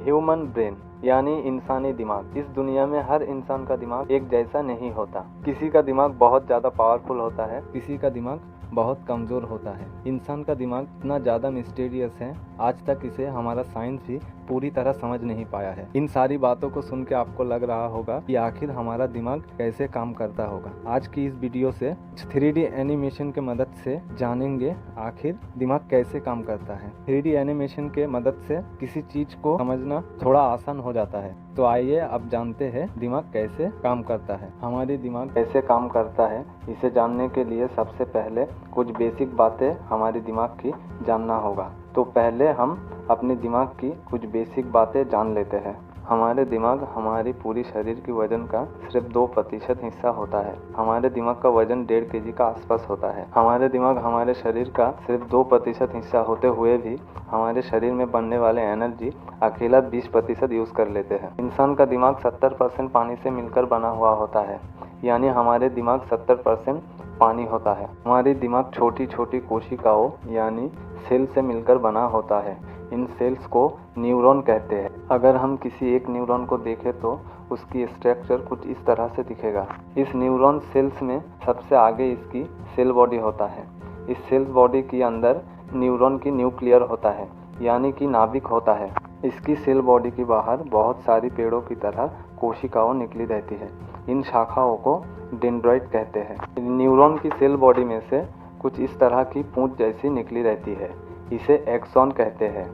Human brain यानी इंसानी दिमाग। इस दुनिया में हर इंसान का दिमाग एक जैसा नहीं होता। किसी का दिमाग बहुत ज़्यादा पावरफुल होता है, किसी का दिमाग बहुत कमज़ोर होता है। इंसान का दिमाग इतना ज़्यादा मिस्टीरियस है, आज तक इसे हमारा साइंस भी पूरी तरह समझ नहीं पाया है। इन सारी बातों को सुन के आपको लग रहा होगा कि आखिर हमारा दिमाग कैसे काम करता होगा। आज की इस वीडियो से 3D एनिमेशन के मदद से जानेंगे आखिर दिमाग कैसे काम करता है। 3D एनिमेशन के मदद से किसी चीज़ को समझना थोड़ा आसान हो जाता है। तो आइए अब जानते हैं दिमाग कैसे काम करता है। हमारे दिमाग कैसे काम करता है, इसे जानने के लिए सबसे पहले कुछ बेसिक बातें हमारे दिमाग की जानना होगा। तो पहले हम अपने दिमाग की कुछ बेसिक बातें जान लेते हैं। हमारे दिमाग हमारी पूरी शरीर की वजन का सिर्फ 2% हिस्सा होता है। हमारे दिमाग का वजन 1.5 kg का आसपास होता है। हमारे दिमाग हमारे शरीर का सिर्फ 2% हिस्सा होते हुए भी हमारे शरीर में बनने वाले एनर्जी अकेला 20% यूज़ कर लेते हैं। इंसान का दिमाग 70% पानी से मिलकर बना हुआ होता है, यानी हमारे दिमाग 70% पानी होता है। हमारे दिमाग छोटी छोटी कोशिकाओं यानी सेल से मिलकर बना होता है। इन सेल्स को न्यूरॉन कहते हैं। अगर हम किसी एक न्यूरॉन को देखें तो उसकी स्ट्रक्चर कुछ इस तरह से दिखेगा। इस न्यूरॉन सेल्स में सबसे आगे इसकी सेल बॉडी होता है। इस सेल बॉडी के अंदर न्यूरॉन की न्यूक्लियर होता है, यानी कि नाभिक होता है। इसकी सेल बॉडी के बाहर बहुत सारी पेड़ों की तरह कोशिकाओं निकली रहती है। इन शाखाओं को डेंड्राइट कहते हैं। न्यूरॉन की सेल बॉडी में से कुछ इस तरह की पूंछ जैसी निकली रहती है, इसे एक्सॉन कहते हैं।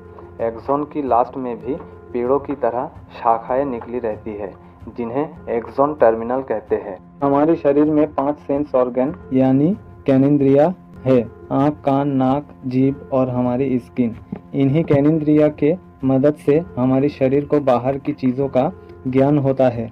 एक्सॉन की लास्ट में भी पेड़ों की तरह शाखाएं निकली रहती है, जिन्हें एक्सॉन टर्मिनल कहते हैं। हमारे शरीर में 5 सेंस ऑर्गन यानी ज्ञानेंद्रिया है। आँख, कान, नाक, जीभ और हमारी स्किन। इन्हीं ज्ञानेंद्रिया के मदद से हमारे शरीर को बाहर की चीज़ों का ज्ञान होता है।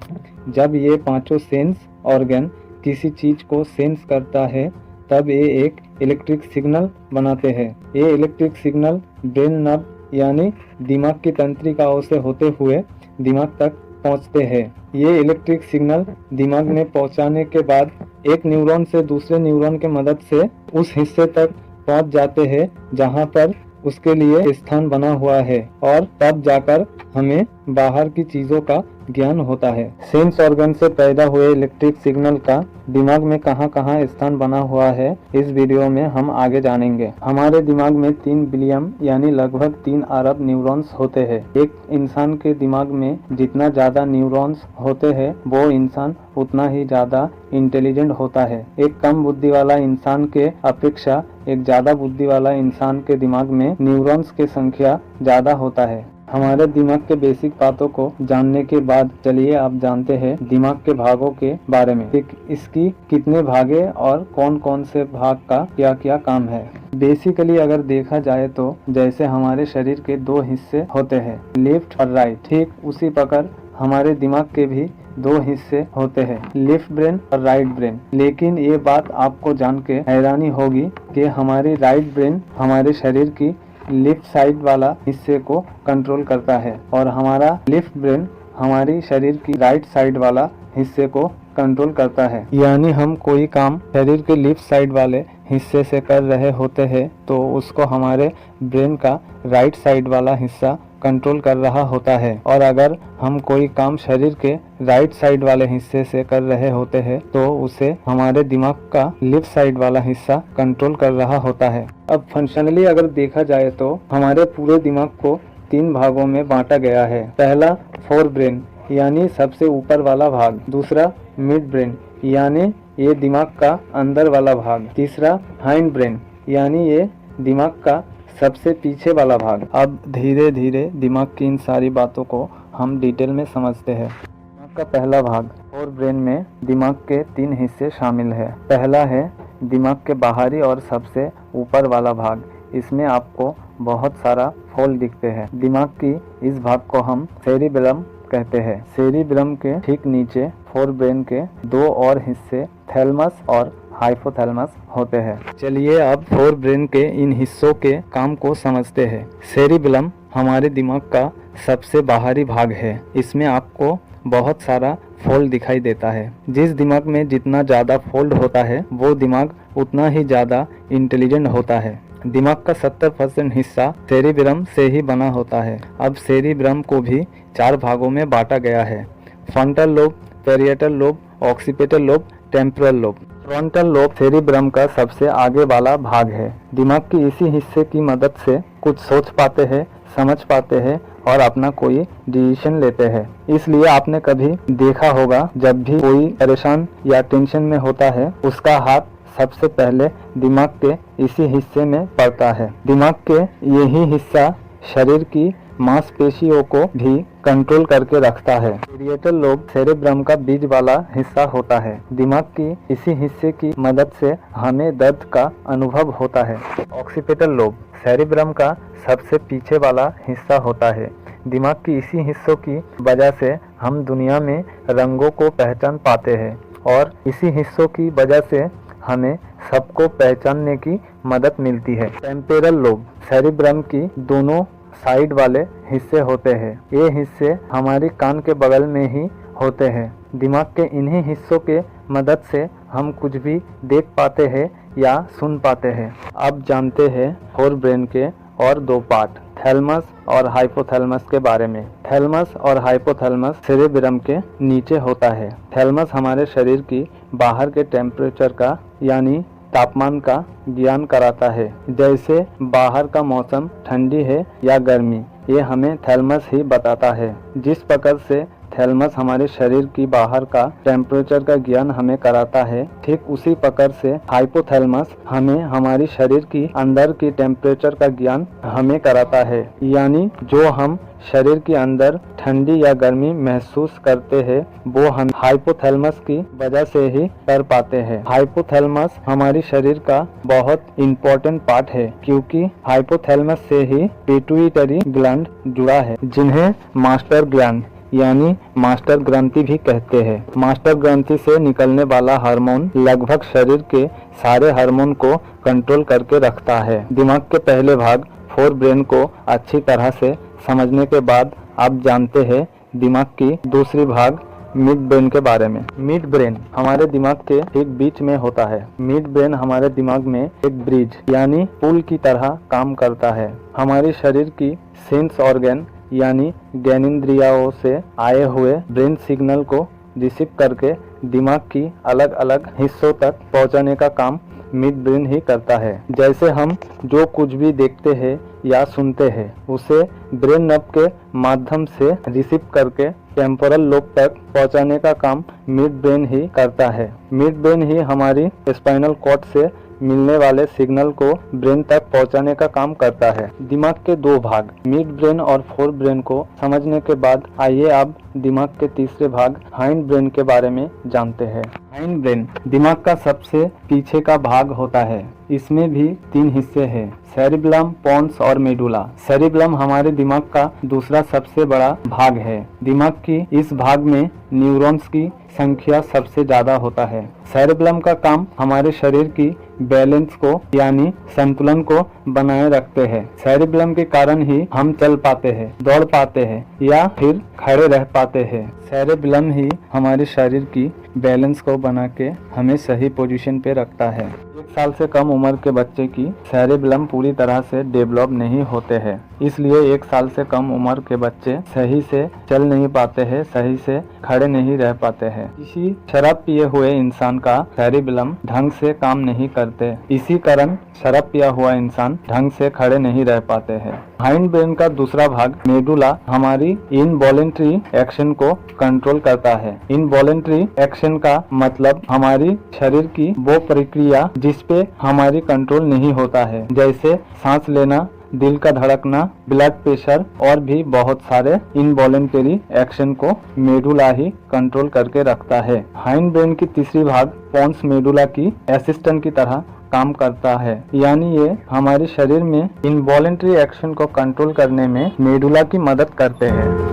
जब ये 5 सेंस ऑर्गन किसी चीज़ को सेंस करता है तब ये एक इलेक्ट्रिक सिग्नल बनाते हैं। ये इलेक्ट्रिक सिग्नल ब्रेन नर्व यानी दिमाग की तंत्रिकाओं से होते हुए दिमाग तक पहुंचते हैं। ये इलेक्ट्रिक सिग्नल दिमाग में पहुंचाने के बाद एक न्यूरॉन से दूसरे न्यूरॉन के मदद से उस हिस्से तक पहुंच जाते हैं जहां पर उसके लिए स्थान बना हुआ है, और तब जाकर हमें बाहर की चीज़ों का ज्ञान होता है। सेंस ऑर्गन से पैदा हुए इलेक्ट्रिक सिग्नल का दिमाग में कहाँ कहाँ स्थान बना हुआ है, इस वीडियो में हम आगे जानेंगे। हमारे दिमाग में 3 बिलियन यानी लगभग 3 अरब न्यूरॉन्स होते हैं। एक इंसान के दिमाग में जितना ज़्यादा न्यूरॉन्स होते हैं वो इंसान उतना ही ज़्यादा इंटेलिजेंट होता है। एक कम बुद्धि वाला इंसान के अपेक्षा एक ज़्यादा बुद्धि वाला इंसान के दिमाग में न्यूरॉन्स की संख्या ज़्यादा होता है। हमारे दिमाग के बेसिक बातों को जानने के बाद चलिए आप जानते हैं दिमाग के भागों के बारे में। इसकी कितने भागे और कौन कौन से भाग का क्या क्या काम है। बेसिकली अगर देखा जाए तो जैसे हमारे शरीर के 2 हिस्से होते हैं, लेफ्ट और राइट, ठीक उसी प्रकार हमारे दिमाग के भी 2 हिस्से होते हैं, लेफ्ट ब्रेन और राइट ब्रेन। लेकिन ये बात आपको जान के हैरानी होगी कि हमारी राइट ब्रेन हमारे शरीर की लेफ्ट साइड वाला हिस्से को कंट्रोल करता है और हमारा लेफ्ट ब्रेन हमारी शरीर की राइट साइड वाला हिस्से को कंट्रोल करता है। यानी हम कोई काम शरीर के लेफ्ट साइड वाले हिस्से से कर रहे होते हैं तो उसको हमारे ब्रेन का राइट साइड वाला हिस्सा कंट्रोल कर रहा होता है, और अगर हम कोई काम शरीर के राइट साइड वाले हिस्से से कर रहे होते हैं तो उसे हमारे दिमाग का लेफ्ट साइड वाला हिस्सा कंट्रोल कर रहा होता है। अब फंक्शनली अगर देखा जाए तो हमारे पूरे दिमाग को 3 भागों में बांटा गया है। पहला फोर ब्रेन यानी सबसे ऊपर वाला भाग, दूसरा मिड ब्रेन यानी ये दिमाग का अंदर वाला भाग, तीसरा हाइंड ब्रेन यानी ये दिमाग का सबसे पीछे वाला भाग। अब धीरे धीरे दिमाग की इन सारी बातों को हम डिटेल में समझते हैं। दिमाग का पहला भाग फोर ब्रेन में दिमाग के 3 हिस्से शामिल है। पहला है दिमाग के बाहरी और सबसे ऊपर वाला भाग। इसमें आपको बहुत सारा फोल्ड दिखते हैं। दिमाग की इस भाग को हम सेरिबेलम कहते हैं। सेरिबेलम के ठीक नीचे फोर ब्रेन के 2 और हिस्से थैलेमस और हाइपोथैलेमस होते हैं। चलिए अब फोर ब्रेन के इन हिस्सों के काम को समझते हैं। सेरिबेलम हमारे दिमाग का सबसे बाहरी भाग है। इसमें आपको बहुत सारा फोल्ड दिखाई देता है। जिस दिमाग में जितना ज़्यादा फोल्ड होता है वो दिमाग उतना ही ज़्यादा इंटेलिजेंट होता है। दिमाग का 70% हिस्सा सेरिब्रम से ही बना होता है। अब सेरिब्रम को भी 4 भागों में बांटा गया है: frontal lobe, parietal lobe, occipital lobe, temporal lobe. Frontal lobe cerebrum का सबसे आगे वाला भाग है। दिमाग के इसी हिस्से की मदद से कुछ सोच पाते हैं, समझ पाते हैं और अपना कोई डिसीजन लेते हैं। इसलिए आपने कभी देखा होगा, जब भी कोई परेशान या टेंशन में होता है, उसका हाथ सबसे पहले दिमाग के इसी हिस्से में पड़ता है। दिमाग के यही हिस्सा शरीर की मांसपेशियों को भी कंट्रोल करके रखता है। पैरिएटल लोब सेरिब्रम का बीच वाला हिस्सा होता है। दिमाग की इसी हिस्से की मदद से हमें दर्द का अनुभव होता है। ऑक्सीपिटल लोब सेरिब्रम का सबसे पीछे वाला हिस्सा होता है। दिमाग की इसी हिस्सों की वजह से हम दुनिया में रंगों को पहचान पाते हैं और इसी हिस्सों की वजह से हमें सबको पहचानने की मदद मिलती है। टेम्पोरल लोब सेरिब्रम की दोनों साइड वाले हिस्से होते हैं। ये हिस्से हमारी कान के बगल में ही होते हैं। दिमाग के इन्हीं हिस्सों के मदद से हम कुछ भी देख पाते हैं या सुन पाते हैं। अब जानते हैं फोर ब्रेन के और 2 पार्ट, थैलेमस और हाइपोथैलेमस के बारे में। थैलेमस और हाइपोथैलेमस सेरिब्रम के नीचे होता है। थैलेमस हमारे शरीर की बाहर के टेम्परेचर का यानी तापमान का ज्ञान कराता है। जैसे बाहर का मौसम ठंडी है या गर्मी, ये हमें थैलेमस ही बताता है। जिस प्रकार से थैलेमस हमारे शरीर की बाहर का टेम्परेचर का ज्ञान हमें कराता है, ठीक उसी प्रकार से हाइपोथैलेमस हमें हमारी शरीर की अंदर की टेम्परेचर का ज्ञान हमें कराता है। यानी जो हम शरीर के अंदर ठंडी या गर्मी महसूस करते हैं, वो हम हाइपोथैलेमस की वजह से ही कर पाते हैं। हाइपोथैलेमस हमारी शरीर का बहुत इम्पोर्टेंट पार्ट है, क्योंकि हाइपोथैलेमस से ही पिट्यूटरी ग्लैंड जुड़ा है, जिन्हें मास्टर ग्लैंड यानी मास्टर ग्रंथि भी कहते हैं। मास्टर ग्रंथि से निकलने वाला हार्मोन लगभग शरीर के सारे हार्मोन को कंट्रोल करके रखता है। दिमाग के पहले भाग फोर ब्रेन को अच्छी तरह से समझने के बाद आप जानते हैं दिमाग की दूसरी भाग मिड ब्रेन के बारे में। मिड ब्रेन हमारे दिमाग के ठीक बीच में होता है। मिड ब्रेन हमारे दिमाग में एक ब्रिज यानी पुल की तरह काम करता है। हमारे शरीर की सेंस ऑर्गन यानी ज्ञानेंद्रियों से आए हुए ब्रेन सिग्नल को रिसीव करके दिमाग की अलग अलग हिस्सों तक पहुंचाने का काम मिड ब्रेन ही करता है। जैसे हम जो कुछ भी देखते हैं या सुनते हैं, उसे ब्रेन नर्व के माध्यम से रिसीव करके टेम्पोरल लोब तक पहुंचाने का काम मिड ब्रेन ही करता है। मिड ब्रेन ही हमारी स्पाइनल कॉर्ड से मिलने वाले सिग्नल को ब्रेन तक पहुंचाने का काम करता है। दिमाग के 2 भाग मिड ब्रेन और फोर ब्रेन को समझने के बाद आइए अब दिमाग के तीसरे भाग हाइंड ब्रेन के बारे में जानते हैं। हाइंड ब्रेन दिमाग का सबसे पीछे का भाग होता है। इसमें भी 3 हिस्से हैं, सेरिब्लम, पोन्स और मेडुला। सेरिब्लम हमारे दिमाग का दूसरा सबसे बड़ा भाग है। दिमाग की इस भाग में न्यूरॉन्स की संख्या सबसे ज्यादा होता है। सेरिब्लम का काम हमारे शरीर की बैलेंस को यानी संतुलन को बनाए रखते हैं। सेरिब्लम के कारण ही हम चल पाते हैं, दौड़ पाते हैं या फिर खड़े रह पाते हैं। सेरिब्लम ही हमारे शरीर की बैलेंस को बना के हमें सही पोजीशन पे रखता है। 1 साल से कम उम्र के बच्चे की सेरिब्लम पूरी तरह से डेवलप नहीं होते हैं, इसलिए 1 साल से कम उम्र के बच्चे सही से चल नहीं पाते हैं, सही से खड़े नहीं रह पाते हैं। किसी शराब पिए हुए इंसान का सेरिब्लम ढंग से काम नहीं करते, इसी कारण शराब पिया हुआ इंसान ढंग से खड़े नहीं रह पाते हैं। हाइंड ब्रेन का दूसरा भाग मेडुला हमारी इनवॉलेंट्री एक्शन को कंट्रोल करता है। इनवॉलेंट्री एक्शन का मतलब हमारी शरीर की वो प्रक्रिया जिसपे हमारी कंट्रोल नहीं होता है, जैसे सांस लेना, दिल का धड़कना, ब्लड प्रेशर और भी बहुत सारे इनवॉलेंटरी एक्शन को मेडुला ही कंट्रोल करके रखता है। हाइंड ब्रेन की तीसरी भाग पोन्स मेडुला की असिस्टेंट की तरह काम करता है, यानी ये हमारे शरीर में इनवॉलेंटरी एक्शन को कंट्रोल करने में मेडुला की मदद करते हैं।